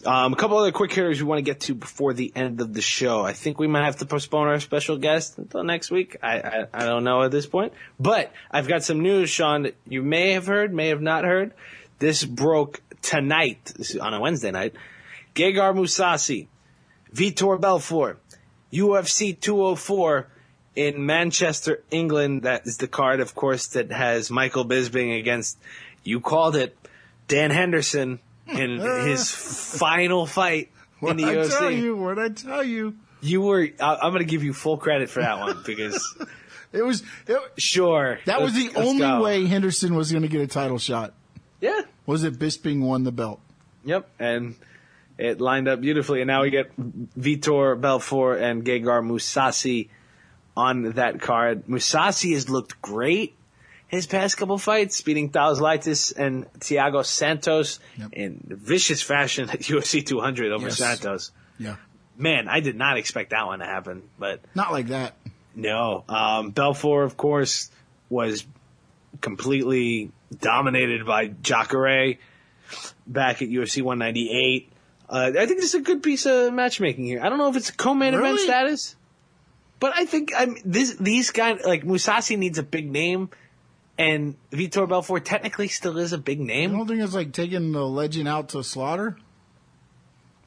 A couple other quick hitters we want to get to before the end of the show. I think we might have to postpone our special guest until next week. I don't know at this point. But I've got some news, Sean, that you may have heard, may have not heard. This broke tonight. This is on a Wednesday night. Gegard Mousasi, Vitor Belfort, UFC 204 in Manchester, England. That is the card, of course, that has Michael Bisping against, you called it, Dan Henderson in his final fight in the UFC. What'd I tell you? You were. I'm going to give you full credit for that one because sure. That was the only way Henderson was going to get a title shot. Yeah. Was it Bisping won the belt? Yep. And it lined up beautifully. And now we get Vitor Belfort and Gegard Mousasi on that card. Mousasi has looked great his past couple fights, beating Thauslaitis and Thiago Santos in vicious fashion at UFC 200 over Santos. Yeah. Man, I did not expect that one to happen, but not like that. No. Belfort, of course, was completely dominated by Jacare back at UFC 198. I think this is a good piece of matchmaking here. I don't know if it's a co-main event status, but I think these guys, like Mousasi needs a big name. And Vitor Belfort technically still is a big name. I don't think it's like taking the legend out to slaughter?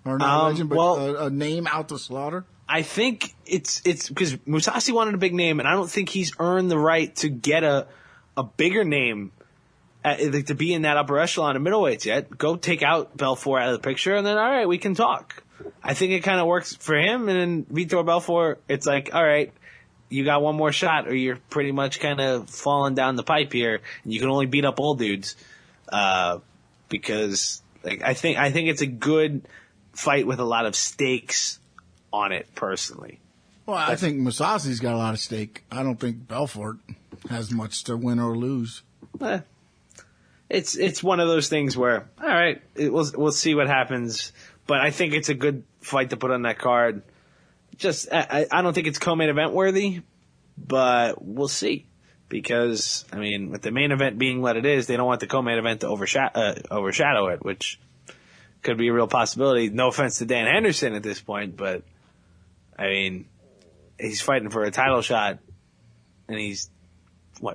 Or not a legend, but a name out to slaughter? I think it's because Mousasi wanted a big name, and I don't think he's earned the right to get a bigger name to be in that upper echelon of middleweights yet. Go take out Belfort out of the picture, and then, all right, we can talk. I think it kind of works for him, and then Vitor Belfort, it's like, all right, you got one more shot, or you're pretty much kind of falling down the pipe here, and you can only beat up old dudes. Because like I think it's a good fight with a lot of stakes on it, personally. Well, I think Mousasi's got a lot of stake. I don't think Belfort has much to win or lose. It's one of those things where, all right, we'll see what happens. But I think it's a good fight to put on that card. Just, I don't think it's co-main event worthy, but we'll see. Because, I mean, with the main event being what it is, they don't want the co-main event to overshadow it, which could be a real possibility. No offense to Dan Henderson at this point, but, I mean, he's fighting for a title shot, and he's,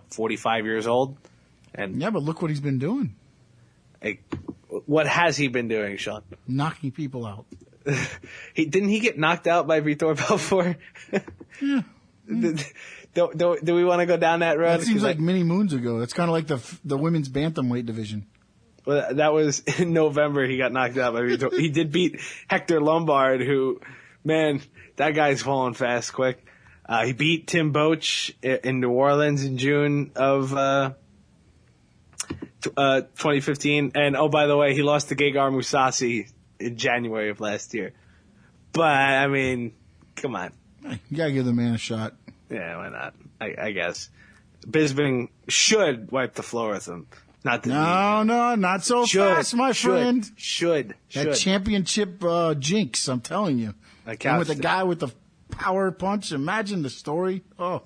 45 years old? And yeah, but look what he's been doing. What has he been doing, Sean? Knocking people out. Didn't he get knocked out by Vitor Belfort? Yeah. Do we want to go down that road? That seems like many moons ago. It's kind of like the women's bantamweight division. Well, that was in November. He got knocked out by Vitor. He did beat Hector Lombard, who, man, that guy's falling fast, quick. He beat Tim Boetsch in New Orleans in June of 2015. And, oh, by the way, he lost to Gegard Mousasi in January of last year. But, I mean, come on. You got to give the man a shot. Yeah, why not? I guess. Bisping should wipe the floor with him. Not not so fast, my friend. Should. That championship jinx, I'm telling you. And with a guy with the power punch, imagine the story. Oh.